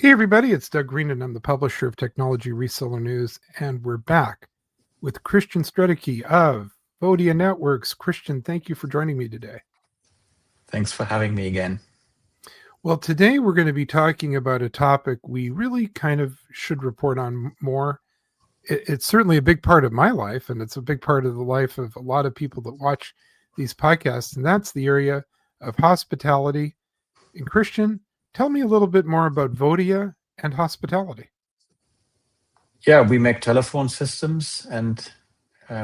Hey everybody, it's Doug Green and I'm the publisher of Technology Reseller News, and we're back with Christian Stredicke of Vodia Networks. Christian, thank you for joining me today. Thanks for having me again. Well, today we're going to be talking about a topic we really kind of should report on more. It's certainly a big part of my life, and it's a big part of the life of a lot of people that watch these podcasts, and that's the area of hospitality. And Christian, tell me a little bit more about Vodia and hospitality. Yeah, we make telephone systems, and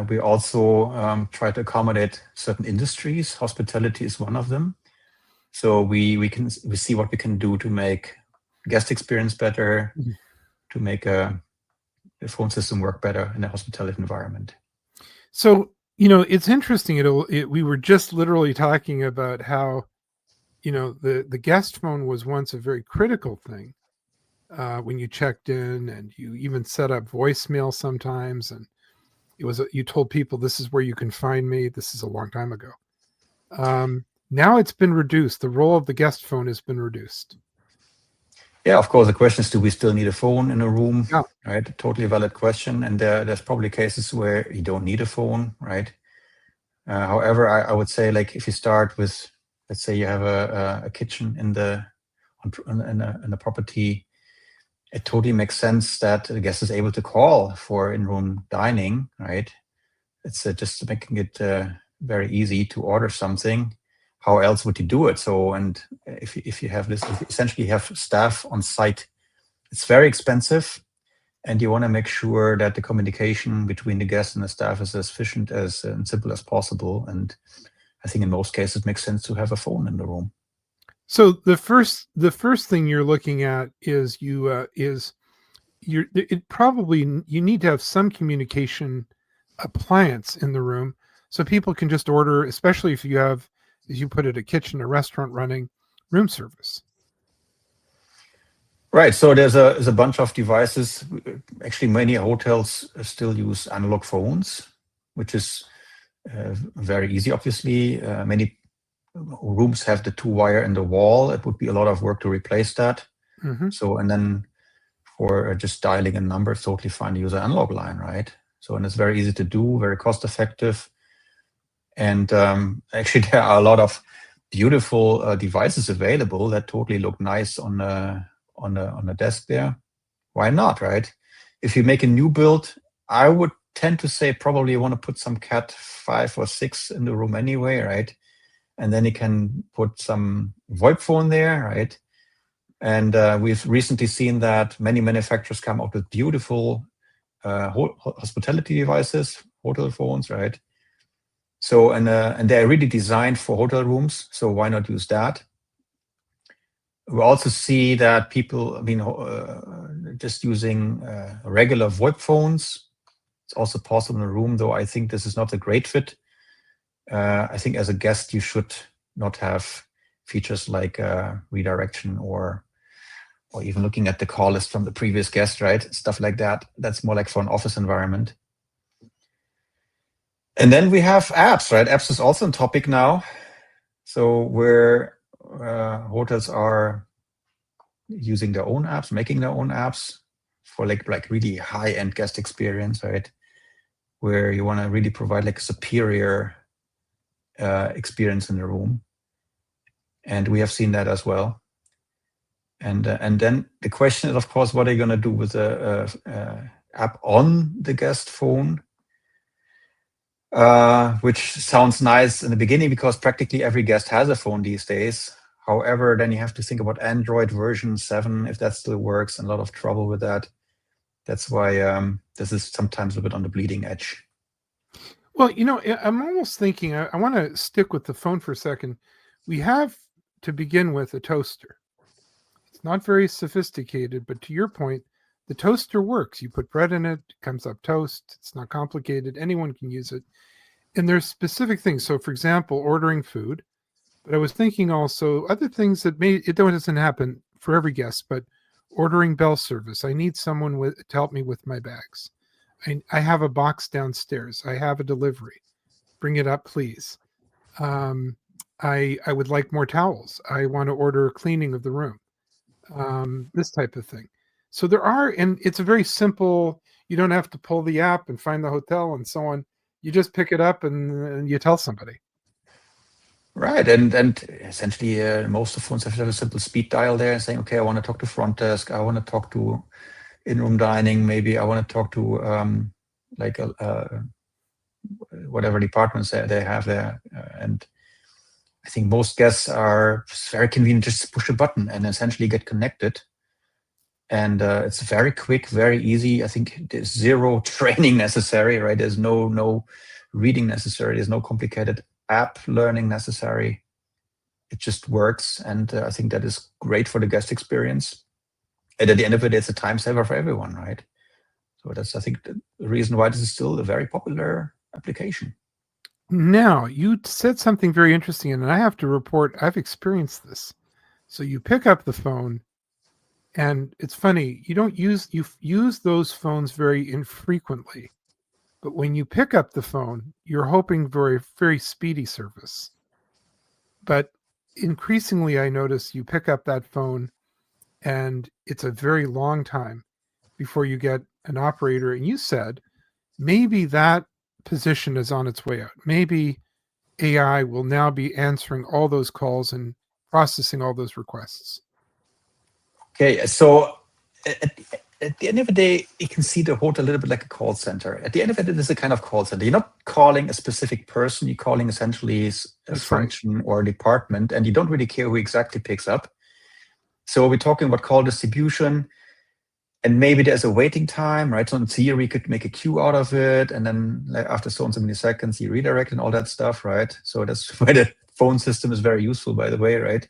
we also try to accommodate certain industries. Hospitality is one of them. So we see what we can do to make guest experience better, to make a phone system work better in a hospitality environment. So, it's interesting. We were just literally talking about how, the guest phone was once a very critical thing when you checked in, and you even set up voicemail sometimes. And you told people, this is where you can find me. This is a long time ago. Now it's been reduced. The role of the guest phone has been reduced. Yeah, of course, the question is, do we still need a phone in a room? Yeah. Right, totally valid question. And there's probably cases where you don't need a phone, right? However, I would say, like, if you start with, let's say you have a kitchen in a property, it totally makes sense that the guest is able to call for in-room dining, right? It's just making it very easy to order something. How else would you do it? So, and if you have this, essentially you have staff on site, it's very expensive, and you want to make sure that the communication between the guest and the staff is as efficient as and simple as possible. And I think in most cases it makes sense to have a phone in the room. So the first thing you're looking at is you need to have some communication appliance in the room so people can just order, especially if you have, as you put it, a kitchen, a restaurant running room service. Right. So there's a bunch of devices. Actually, many hotels still use analog phones, which is very easy, obviously. Many rooms have the 2-wire in the wall. It would be a lot of work to replace that. Mm-hmm. So, and then for just dialing a number, it's totally fine to use an analog line, right? So, and it's very easy to do, very cost effective. And actually, there are a lot of beautiful devices available that totally look nice on a desk there. Why not, right? If you make a new build, I would tend to say probably you want to put some Cat 5 or 6 in the room anyway, right? And then you can put some VoIP phone there, right? And we've recently seen that many manufacturers come out with beautiful hospitality devices, hotel phones, right? So, and they're really designed for hotel rooms, so why not use that? We also see that people, just using regular VoIP phones. It's also possible in a room, though I think this is not a great fit. I think as a guest, you should not have features like redirection or even looking at the call list from the previous guest, right? Stuff like that. That's more like for an office environment. And then we have apps, right? Apps is also a topic now. So where hotels are using their own apps, making their own apps for like really high-end guest experience, right? Where you want to really provide like a superior experience in the room. And we have seen that as well. And then the question is, of course, what are you going to do with the app on the guest phone? Which sounds nice in the beginning because practically every guest has a phone these days. However, then you have to think about Android version 7, if that still works, and a lot of trouble with that. That's why this is sometimes a bit on the bleeding edge. Well, I'm almost thinking, I want to stick with the phone for a second. We have, to begin with, a toaster. It's not very sophisticated, but to your point, the toaster works. You put bread in it, it comes up toast. It's not complicated. Anyone can use it. And there's specific things. So, for example, ordering food. But I was thinking also other things that it doesn't happen for every guest, but ordering bell service. I need someone to help me with my bags. I have a box downstairs. I have a delivery. Bring it up, please. I would like more towels. I want to order a cleaning of the room. this type of thing. So there are, and it's a very simple. You don't have to pull the app and find the hotel and so on. You just pick it up and you tell somebody. Right, and essentially most of phones have a simple speed dial there, saying, okay, I want to talk to front desk, I want to talk to in-room dining, maybe I want to talk to like whatever departments they have there, and I think most guests are very convenient, just push a button and essentially get connected. And it's very quick, very easy. I think there's zero training necessary, right? There's no reading necessary. There's no complicated app learning necessary. It just works. And I think that is great for the guest experience. And at the end of it, it's a time saver for everyone, right? So that's, I think, the reason why this is still a very popular application. Now, you said something very interesting, and I have to report I've experienced this. So you pick up the phone, and it's funny, you use those phones very infrequently. But when you pick up the phone, you're hoping for a very speedy service. But increasingly, I notice you pick up that phone, and it's a very long time before you get an operator. And you said maybe that position is on its way out. Maybe AI will now be answering all those calls and processing all those requests. Okay, so at the end of the day, you can see the hotel a little bit like a call center. At the end of it, it is a kind of call center. You're not calling a specific person, you're calling essentially a function or a department, and you don't really care who exactly picks up. So we're talking about call distribution, and maybe there's a waiting time, right? So in theory, you could make a queue out of it, and then after so and so many seconds, you redirect and all that stuff, right? So that's why the phone system is very useful, by the way, right?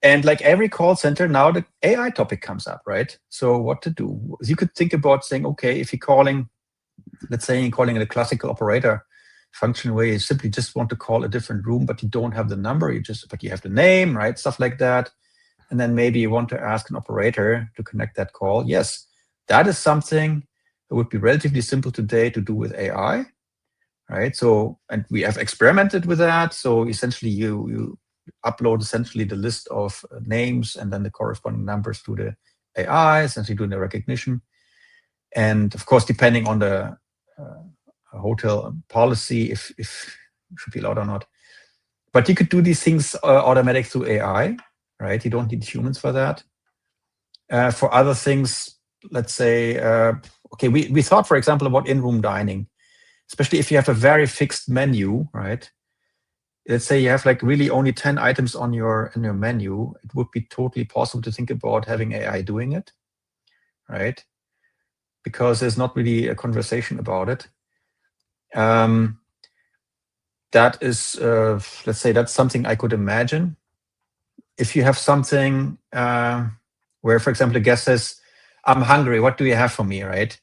And like every call center, now the AI topic comes up, right? So what to do? You could think about saying, okay, if you're calling, let's say you're calling it a classical operator function where you simply just want to call a different room, but you don't have the number, but you have the name, right? Stuff like that. And then maybe you want to ask an operator to connect that call. Yes, that is something that would be relatively simple today to do with AI, right? So, and we have experimented with that. So essentially you upload essentially the list of names and then the corresponding numbers to the AI, essentially doing the recognition. And of course, depending on the hotel policy, if it should be allowed or not. But you could do these things automatic through AI, right? You don't need humans for that. For other things, let's say, okay, we thought, for example, about in-room dining, especially if you have a very fixed menu, right? Let's say you have like really only 10 items on your menu, it would be totally possible to think about having AI doing it, right? Because there's not really a conversation about it. That is, let's say that's something I could imagine. If you have something where, for example, a guest says, I'm hungry, what do you have for me, right?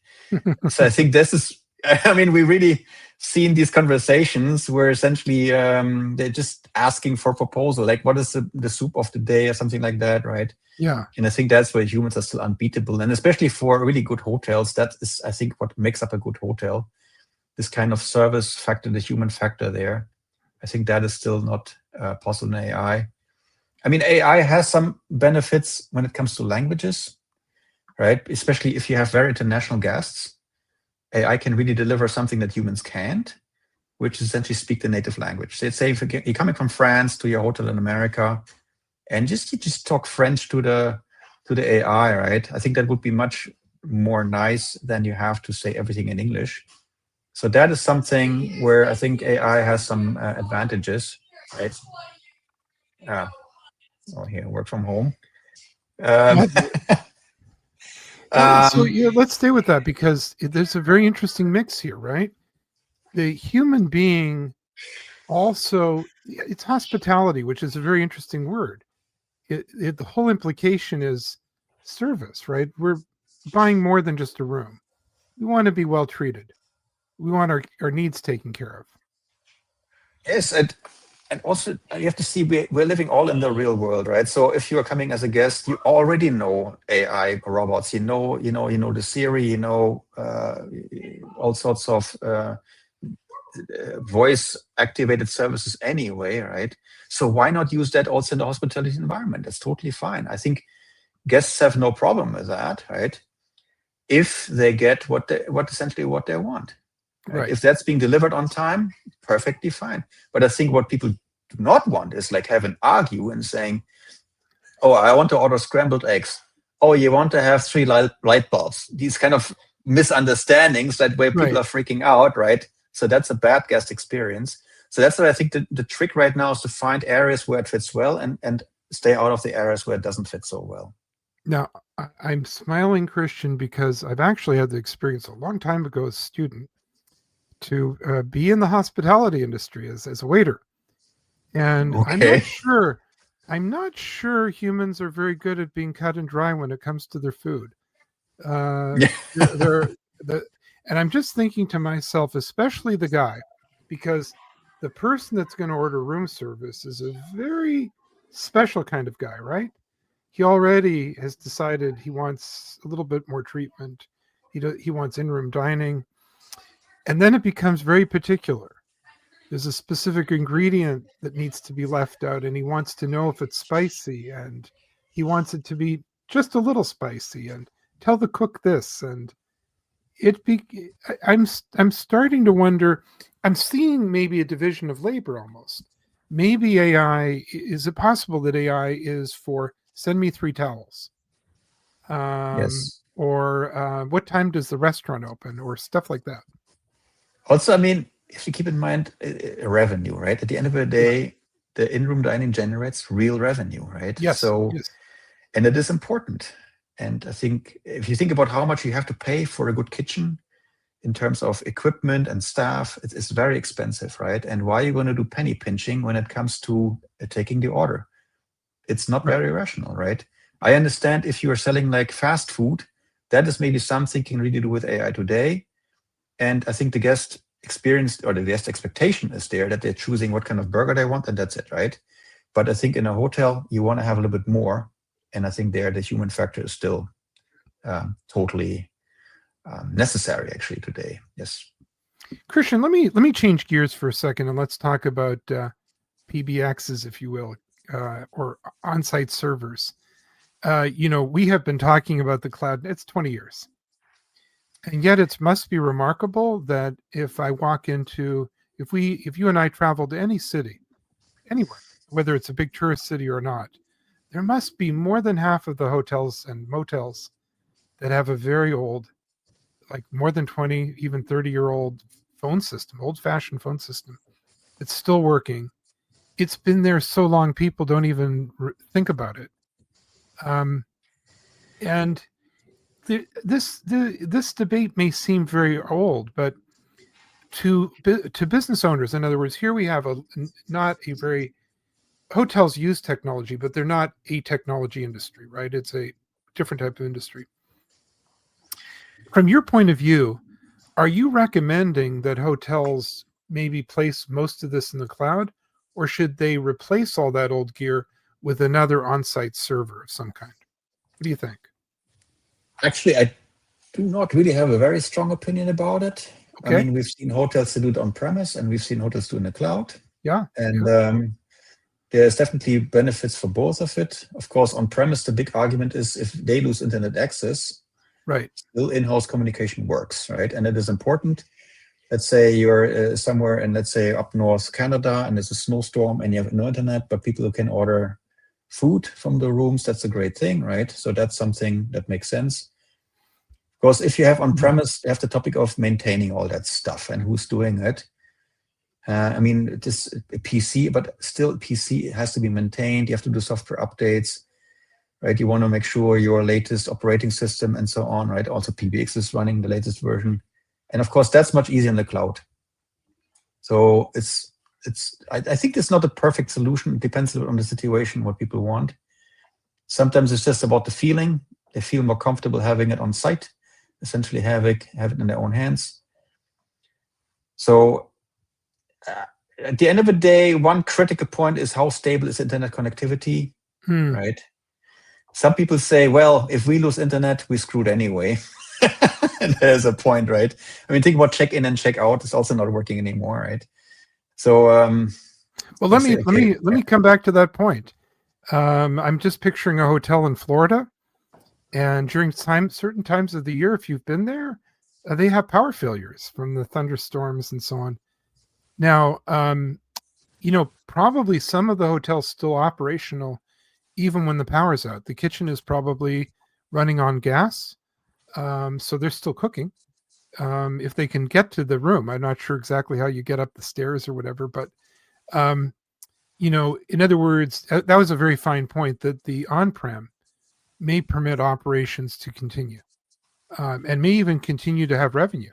So I think this is, I mean, we really seen these conversations where essentially they're just asking for proposal, like what is the soup of the day or something like that, right? Yeah. And I think that's where humans are still unbeatable. And especially for really good hotels, that is, I think, what makes up a good hotel. This kind of service factor, the human factor there. I think that is still not possible in AI. I mean, AI has some benefits when it comes to languages, right? Especially if you have very international guests. AI can really deliver something that humans can't, which is essentially speak the native language. So let's say if you're coming from France to your hotel in America, and you just talk French to the AI, right? I think that would be much more nice than you have to say everything in English. So that is something where I think AI has some advantages, right? Oh, here, work from home. So yeah, let's stay with that because there's a very interesting mix here, right? The human being also, it's hospitality, which is a very interesting word. The whole implication is service, right? We're buying more than just a room. We want to be well treated. We want our needs taken care of. Yes, and also you have to see we're living all in the real world, right? So if you are coming as a guest, you already know AI robots. You know the Siri. You know all sorts of voice activated services anyway, right? So why not use that also in the hospitality environment? That's totally fine. I think guests have no problem with that, right? If they get what they want. Right? If that's being delivered on time, perfectly fine. But I think what people do not want is like have an argue and saying, oh, I want to order scrambled eggs. Oh, you want to have 3 light bulbs. These kind of misunderstandings that way people are freaking out, right? So that's a bad guest experience. So that's what I think the trick right now is to find areas where it fits well and stay out of the areas where it doesn't fit so well. Now, I'm smiling, Christian, because I've actually had the experience a long time ago as a student to be in the hospitality industry as a waiter. And Okay. I'm not sure humans are very good at being cut and dry when it comes to their food. And I'm just thinking to myself, especially the guy, because the person that's going to order room service is a very special kind of guy, right? He already has decided he wants a little bit more treatment. He wants in-room dining. And then it becomes very particular. There's a specific ingredient that needs to be left out, and he wants to know if it's spicy, and he wants it to be just a little spicy, and tell the cook this. And I'm starting to wonder, I'm seeing maybe a division of labor almost. Maybe AI, is it possible that AI is for send me 3 towels? Yes. Or what time does the restaurant open, or stuff like that? Also, I mean, if you keep in mind revenue, right? At the end of the day, the in-room dining generates real revenue, right? Yes. So, and it is important. And I think if you think about how much you have to pay for a good kitchen in terms of equipment and staff, it's very expensive, right? And why are you going to do penny pinching when it comes to taking the order? It's not very rational, right? I understand if you are selling like fast food, that is maybe something you can really do with AI today. And I think the guest experience or the guest expectation is there that they're choosing what kind of burger they want, and that's it, right? But I think in a hotel, you want to have a little bit more. And I think there the human factor is still totally necessary actually today. Yes. Christian, let me change gears for a second and let's talk about PBXs, if you will, or on-site servers. We have been talking about the cloud. It's 20 years. And yet it must be remarkable that if you and I travel to any city, anywhere, whether it's a big tourist city or not, there must be more than half of the hotels and motels that have a very old, like more than 20, even 30-year-old phone system, old-fashioned phone system. It's still working. It's been there so long, people don't even think about it. And this debate may seem very old, but to business owners, in other words, here we have not a very hotels use technology, but they're not a technology industry, right? It's a different type of industry. From your point of view, are you recommending that hotels maybe place most of this in the cloud, or should they replace all that old gear with another on-site server of some kind? What do you think? Actually, I do not really have a very strong opinion about it. Okay. I mean, we've seen hotels do it on premise and we've seen hotels do it in the cloud. Yeah. And there's definitely benefits for both of it. Of course, on premise, the big argument is if they lose internet access, right, still in-house communication works, right? And it is important. Let's say you're somewhere in, let's say, up north Canada, and there's a snowstorm and you have no internet, but people who can order food from the rooms, that's a great thing, right? So that's something that makes sense. Because if you have on-premise, you have the topic of maintaining all that stuff and who's doing it. I mean, it is a PC, but still PC has to be maintained. You have to do software updates, right? You want to make sure your latest operating system and so on, right? Also PBX is running the latest version. And of course, that's much easier in the cloud. So I think it's not a perfect solution. It depends a little on the situation, what people want. Sometimes it's just about the feeling. They feel more comfortable having it on site, essentially have it in their own hands. So at the end of the day, one critical point is how stable is internet connectivity, right? Some people say, well, if we lose internet, we're screwed anyway. And there's a point, right? I mean, think about check-in and check-out. It's also not working anymore, right? So, well, let me come back to that point. I'm just picturing a hotel in Florida, And during certain times of the year, if you've been there, they have power failures from the thunderstorms and so on. Now, probably some of the hotels still operational even when the power's out. The kitchen is probably running on gas, so they're still cooking. If they can get to the room, I'm not sure exactly how you get up the stairs or whatever, but in other words, that was a very fine point that the on-prem may permit operations to continue, and may even continue to have revenue.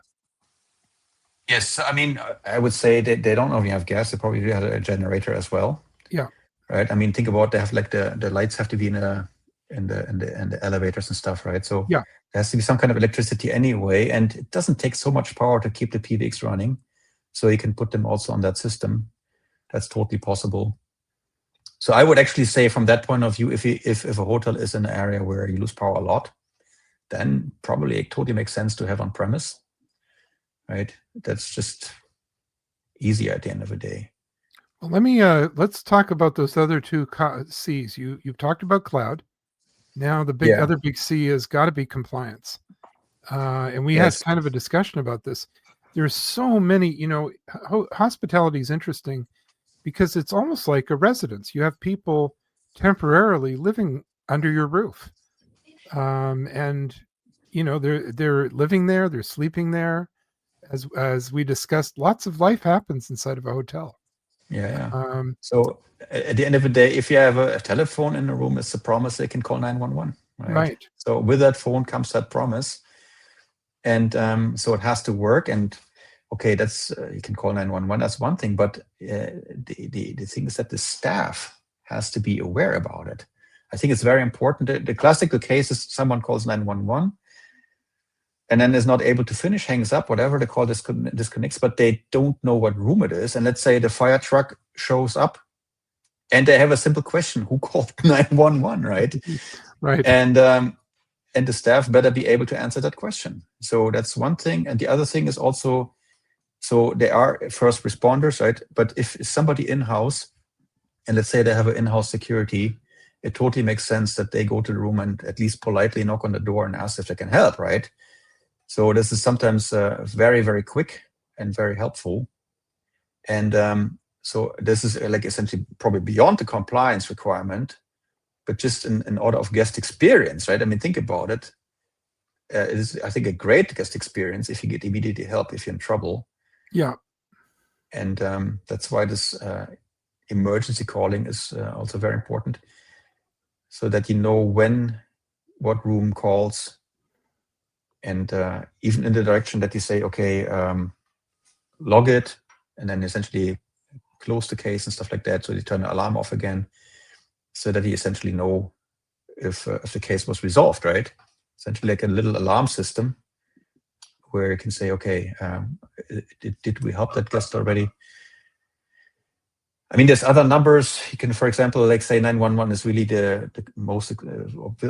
Yes, I mean, I would say that they don't only have gas; they probably have a generator as well. Yeah. Right. I mean, think about, they have like the lights have to be in the elevators and stuff, right? So Yeah. there has to be some kind of electricity anyway, and it doesn't take so much power to keep the PBX running. So you can put them also on that system. That's totally possible. So I would actually say, from that point of view, if a hotel is in an area where you lose power a lot, then probably it totally makes sense to have on premise. Right. That's just easier at the end of the day. Well, let's talk about those other two C's. You've talked about cloud. Now the other big C has got to be compliance. And we had kind of a discussion about this. There's so many, hospitality is interesting because it's almost like a residence. You have people temporarily living under your roof, and they're living there, they're sleeping there. As we discussed, lots of life happens inside of a hotel. Yeah. So at the end of the day, if you have a telephone in the room, it's a promise they can call 911. Right. So with that phone comes that promise, and so it has to work. And okay, that's you can call 911. That's one thing, but the thing is that the staff has to be aware about it. I think it's very important. The classical case is someone calls 911. And then is not able to finish, hangs up, whatever, the call disconnects, but they don't know what room it is. And let's say the fire truck shows up and they have a simple question: who called 911, right? Right. And the staff better be able to answer that question. So that's one thing. And the other thing is also, so they are first responders, right? But if somebody in-house, and let's say they have an in-house security, it totally makes sense that they go to the room and at least politely knock on the door and ask if they can help, right? So this is sometimes very, very quick and very helpful. And so this is like essentially probably beyond the compliance requirement, but just in order of guest experience, right? I mean, think about it. It is, I think, a great guest experience if you get immediately help if you're in trouble. Yeah. And that's why this emergency calling is also very important, so that you know what room calls. And even in the direction that you say, okay, log it, and then essentially close the case and stuff like that. So you turn the alarm off again, so that you essentially know if the case was resolved, right? Essentially like a little alarm system where you can say, okay, did we help that guest already? I mean, there's other numbers. You can, for example, like say 911 is really the most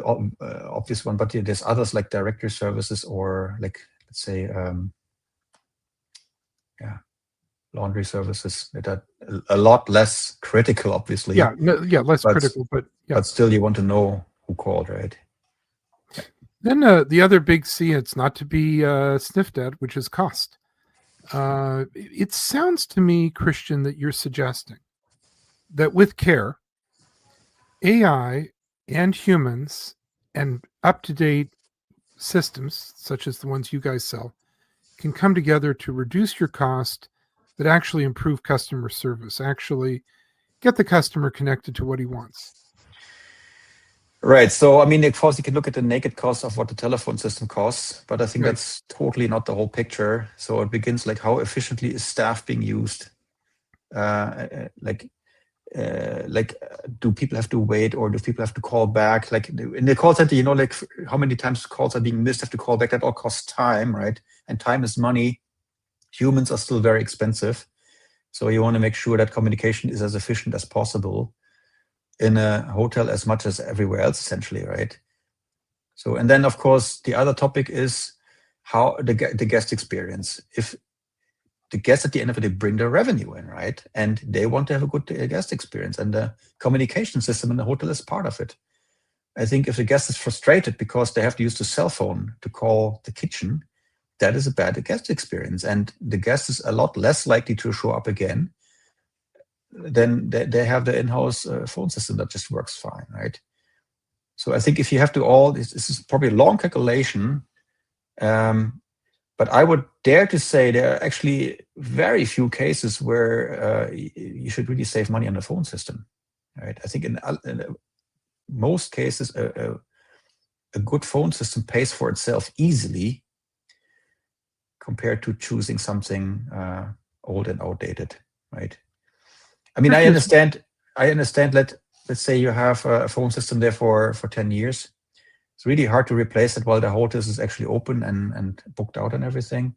obvious one, but there's others like directory services, or like, let's say, laundry services that are a lot less critical, obviously. Less critical, but still you want to know who called, right? Then the other big C, it's not to be sniffed at, which is cost. It sounds to me, Christian, that you're suggesting that with care, AI and humans and up-to-date systems, such as the ones you guys sell, can come together to reduce your cost, but actually improve customer service, actually get the customer connected to what he wants. Right. So, I mean, of course, you can look at the naked cost of what the telephone system costs, but I think that's totally not the whole picture. So it begins like, how efficiently is staff being used? Do people have to wait, or do people have to call back? Like in the call center, like how many times calls are being missed, have to call back. That all costs time, right? And time is money. Humans are still very expensive. So you want to make sure that communication is as efficient as possible in a hotel as much as everywhere else, essentially, right? So, and then of course, the other topic is how the guest experience. If the guests at the end of it, they bring their revenue in, right? And they want to have a good guest experience, and the communication system in the hotel is part of it. I think if the guest is frustrated because they have to use the cell phone to call the kitchen, that is a bad guest experience. And the guest is a lot less likely to show up again than they have the in-house phone system that just works fine, right? So I think if you have to this is probably a long calculation, but I would dare to say there are actually very few cases where you should really save money on the phone system, right? I think in most cases, a good phone system pays for itself easily compared to choosing something old and outdated, right? I mean, I understand. Let's say you have a phone system there for 10 years. It's really hard to replace it while the hotel is actually open and booked out and everything.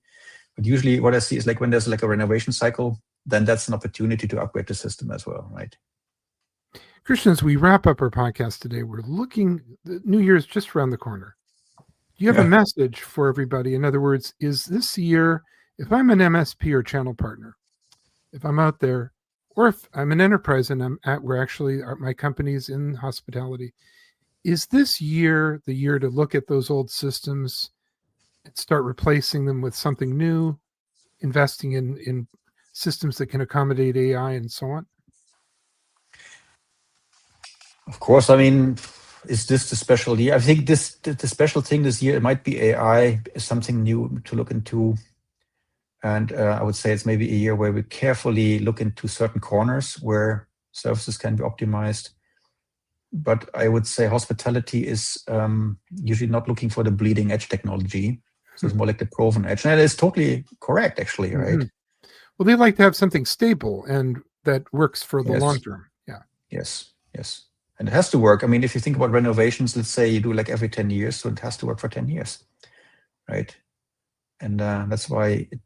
But usually what I see is like when there's like a renovation cycle, then that's an opportunity to upgrade the system as well, right? Christian, as we wrap up our podcast today, the New Year's just around the corner. Do you have a message for everybody? In other words, is this year, if I'm an MSP or channel partner, if I'm out there, or if I'm an enterprise and my company's in hospitality, is this year the year to look at those old systems and start replacing them with something new, investing in systems that can accommodate AI and so on? Of course, I mean, is this the special year? I think the special thing this year, it might be AI, is something new to look into. And I would say it's maybe a year where we carefully look into certain corners where services can be optimized. But I would say hospitality is usually not looking for the bleeding edge technology. So it's more like the proven edge. And that is totally correct, actually, right? Mm-hmm. Well, they like to have something stable and that works for the long term. Yeah. Yes. And it has to work. I mean, if you think about renovations, let's say you do like every 10 years, so it has to work for 10 years, right? And that's why it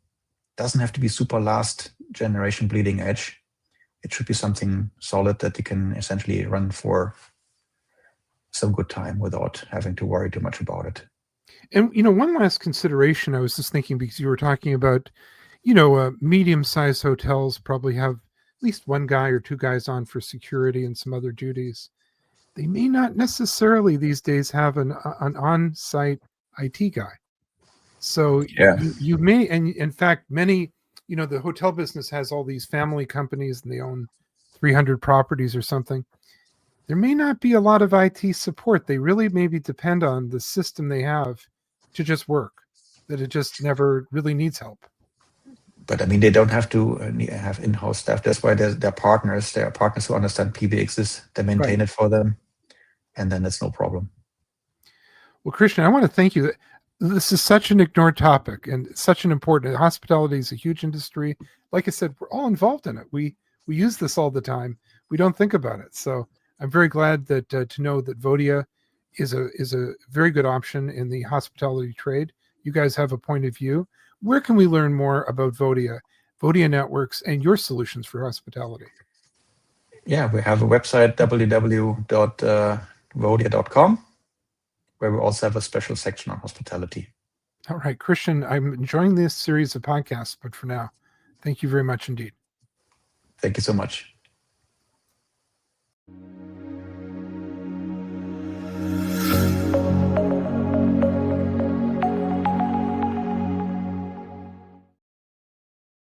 doesn't have to be super last generation bleeding edge. It should be something solid that you can essentially run for some good time without having to worry too much about it. And, one last consideration, I was just thinking, because you were talking about, medium-sized hotels probably have at least one guy or two guys on for security and some other duties. They may not necessarily these days have an on-site IT guy. So you may, and in fact, many, the hotel business has all these family companies and they own 300 properties or something. There may not be a lot of IT support. They really maybe depend on the system they have to just work, that it just never really needs help. But I mean, they don't have to have in-house staff. That's why they're partners. They are partners who understand PBXs. They maintain it for them. And then it's no problem. Well, Christian, I want to thank you. This is such an ignored topic and such an important. Hospitality is a huge industry. Like I said, we're all involved in it. We use this all the time. We don't think about it. So I'm very glad that to know that Vodia is a very good option in the hospitality trade. You guys have a point of view. Where can we learn more about Vodia Networks, and your solutions for hospitality? Yeah, we have a website, www.vodia.com, where we also have a special section on hospitality. All right, Christian, I'm enjoying this series of podcasts, but for now, thank you very much indeed. Thank you so much.